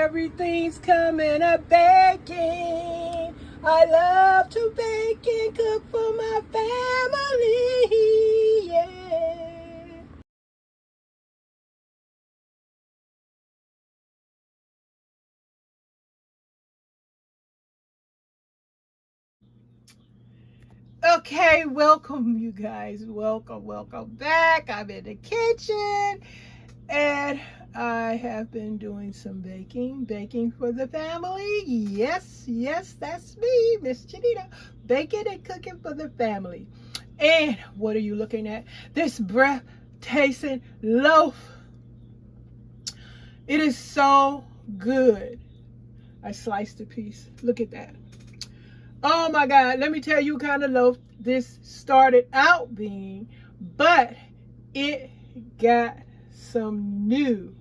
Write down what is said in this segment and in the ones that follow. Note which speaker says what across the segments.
Speaker 1: Everything's coming up baking. I love to bake and cook for my family. Yeah. Okay, welcome you guys. Welcome back. I'm in the kitchen and I have been doing some baking for the family. Yes, that's me, Miss Janita, baking and cooking for the family. And what are you looking at? This breath-tasting loaf. It is so good. I sliced a piece. Look at that. Oh my God, let me tell you what kind of loaf this started out being, but it got some new.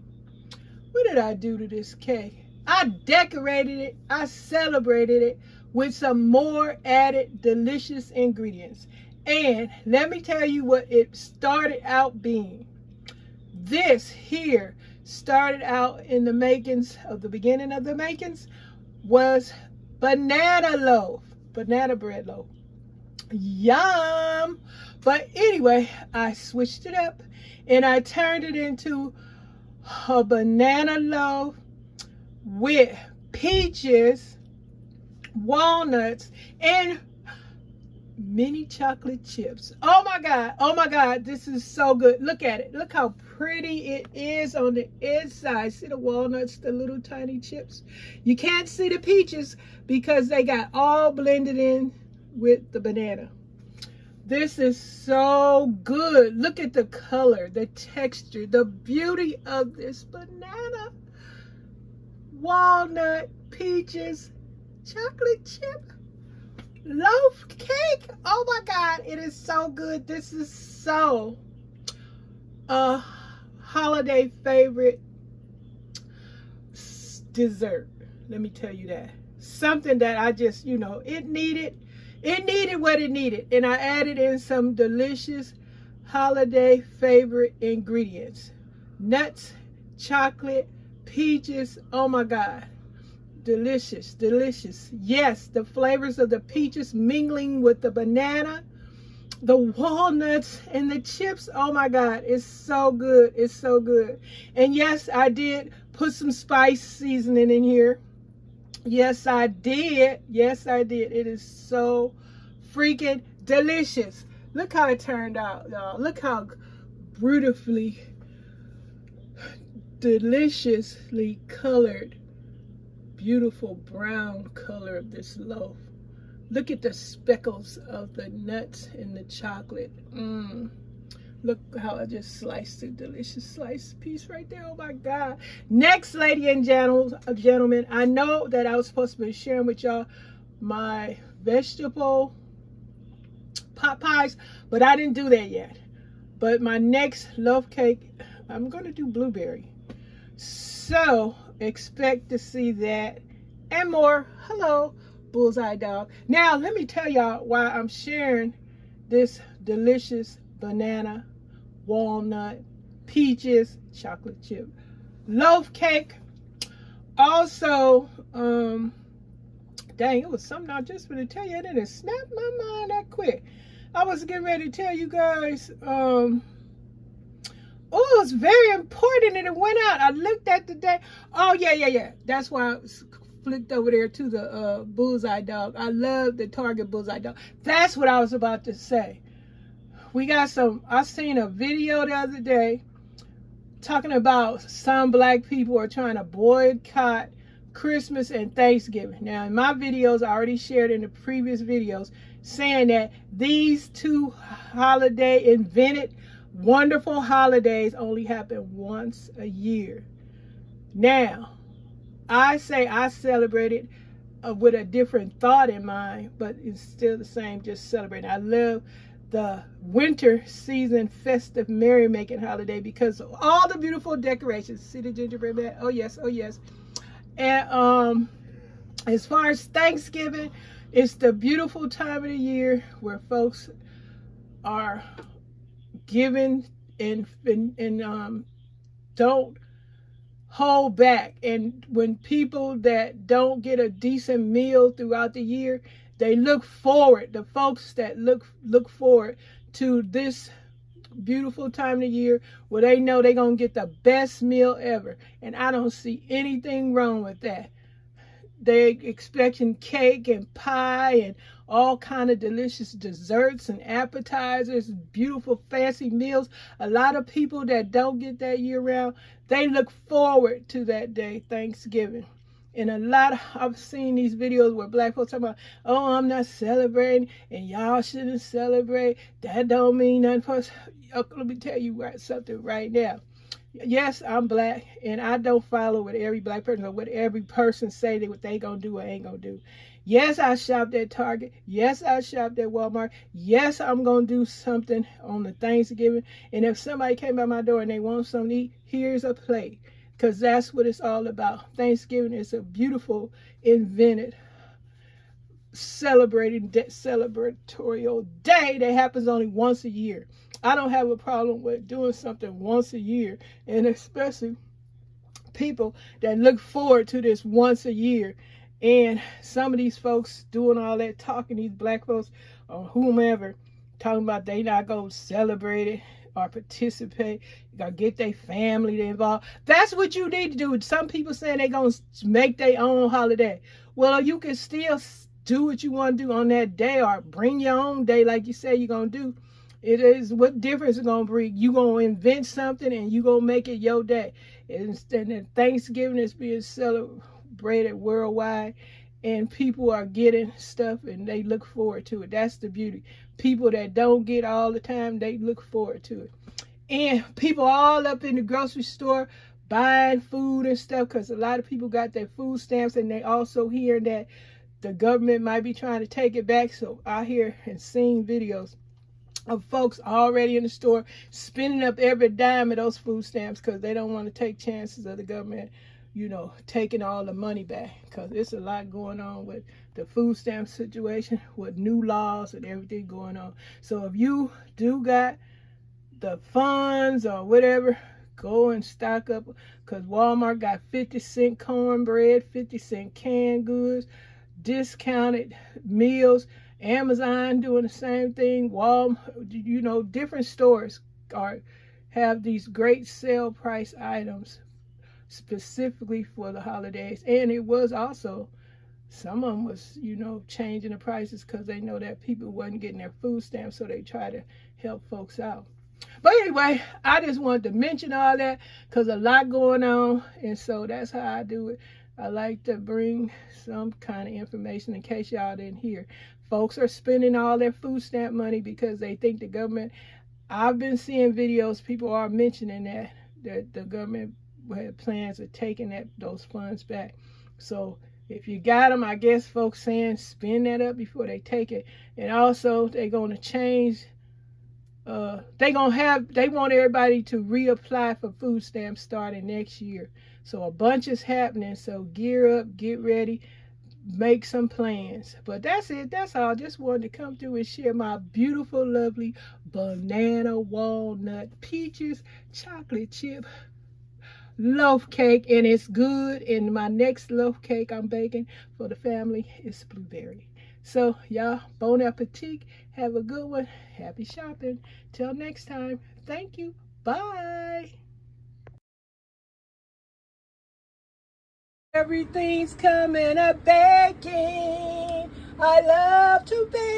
Speaker 1: What did I do to this cake? I decorated it, I celebrated it with some more added delicious ingredients. And let me tell you what it started out being. This here started out in the makings of the beginning of the makings was banana loaf, banana bread loaf. Yum! But anyway, I switched it up and I turned it into a banana loaf with peaches, walnuts, and mini chocolate chips. Oh my God, this is so good. Look at it. Look how pretty it is on the inside. See the walnuts, the little tiny chips? You can't see the peaches because they got all blended in with the banana. This is so good. Look at the color, the texture, the beauty of this banana, walnut, peaches, chocolate chip loaf cake. Oh my God, it is so good. This is so a holiday favorite dessert. Let me tell you that. Something that I just, it needed what it needed. And I added in some delicious holiday favorite ingredients. Nuts, chocolate, peaches. Oh my God. Delicious. Yes, the flavors of the peaches mingling with the banana, the walnuts, and the chips. Oh my God, it's so good. It's so good. And yes, I did put some spice seasoning in here. Yes, I did. It is so freaking delicious. Look how it turned out, y'all. Look how beautifully, deliciously colored, beautiful brown color of this loaf. Look at the speckles of the nuts and the chocolate. Look how I just sliced a delicious sliced piece right there. Oh my God. Next, ladies and gentlemen, I know that I was supposed to be sharing with y'all my vegetable pot pies, but I didn't do that yet. But my next loaf cake, I'm going to do blueberry. So expect to see that and more. Hello, Bullseye Dog. Now, let me tell y'all why I'm sharing this delicious banana, walnut, peaches, chocolate chip loaf cake. Also, dang, it was something I just going to tell you, and it snapped my mind that quick. I was getting ready to tell you guys, oh, it's very important, and it went out. I looked at the day. Oh, yeah. That's why I flicked over there to the Bullseye Dog. I love the Target Bullseye Dog. That's what I was about to say. We got I seen a video the other day talking about some black people are trying to boycott Christmas and Thanksgiving. Now, in my videos, I already shared in the previous videos, saying that these two invented wonderful holidays only happen once a year. Now, I say I celebrate it with a different thought in mind, but it's still the same, just celebrating. I love the winter season festive merrymaking holiday because of all the beautiful decorations. See the gingerbread man? Oh yes. And as far as Thanksgiving, it's the beautiful time of the year where folks are giving and don't hold back. And when people that don't get a decent meal throughout the year, they look forward, the folks that look forward to this beautiful time of the year where they know they're going to get the best meal ever. And I don't see anything wrong with that. They're expecting cake and pie and all kind of delicious desserts and appetizers, beautiful fancy meals. A lot of people that don't get that year round, they look forward to that day, Thanksgiving. And I've seen these videos where black folks talk about, oh, I'm not celebrating and y'all shouldn't celebrate. That don't mean nothing for us. Let me tell you something right now. Yes, I'm black, and I don't follow what every black person or what every person say that what they gonna do or ain't gonna do. Yes, I shopped at Target. Yes, I shopped at Walmart. Yes, I'm gonna do something on the Thanksgiving. And if somebody came by my door and they want something to eat, here's a plate. Because that's what it's all about. Thanksgiving is a beautiful, invented, celebratorial day that happens only once a year. I don't have a problem with doing something once a year, and especially people that look forward to this once a year. And some of these folks doing all that talking, these black folks or whomever, talking about they not going to celebrate it or participate, you got to get their family involved. That's what you need to do. Some people saying they're going to make their own holiday. Well, you can still do what you want to do on that day, or bring your own day like you say you're going to do. It is, what difference it's going to bring? You going to invent something and you going to make it your day. And Thanksgiving is being celebrated worldwide, and people are getting stuff and they look forward to it. That's the beauty. People that don't get all the time, they look forward to it. And people all up in the grocery store buying food and stuff, because a lot of people got their food stamps, and they also hear that the government might be trying to take it back. So I hear and seen videos of folks already in the store spending up every dime of those food stamps because they don't want to take chances of the government, you know, taking all the money back, because it's a lot going on with the food stamp situation, with new laws and everything going on. So if you do got the funds or whatever, go and stock up, because Walmart got 50-cent cornbread, 50-cent canned goods, discounted meals. Amazon doing the same thing. Walmart, you know, different stores have these great sale price items specifically for the holidays. And it was also, some of them was, you know, changing the prices because they know that people wasn't getting their food stamps, so they try to help folks out. But anyway, I just wanted to mention all that because a lot going on, and so that's how I do it. I like to bring some kind of information in case y'all didn't hear. Folks are spending all their food stamp money because they think the government, I've been seeing videos, people are mentioning that the government had plans of taking those funds back. So if you got them, I guess folks saying spend that up before they take it. And also they're going to change, they want everybody to reapply for food stamps starting next year. So a bunch is happening. So gear up, get ready, make some plans. But that's it. That's all. Just wanted to come through and share my beautiful, lovely banana, walnut, peaches, chocolate chip loaf cake. And it's good. And my next loaf cake I'm baking for the family is blueberry. So y'all, bon appetit. Have a good one. Happy shopping. Till next time. Thank you. Bye. Everything's coming up baking. I love to bake.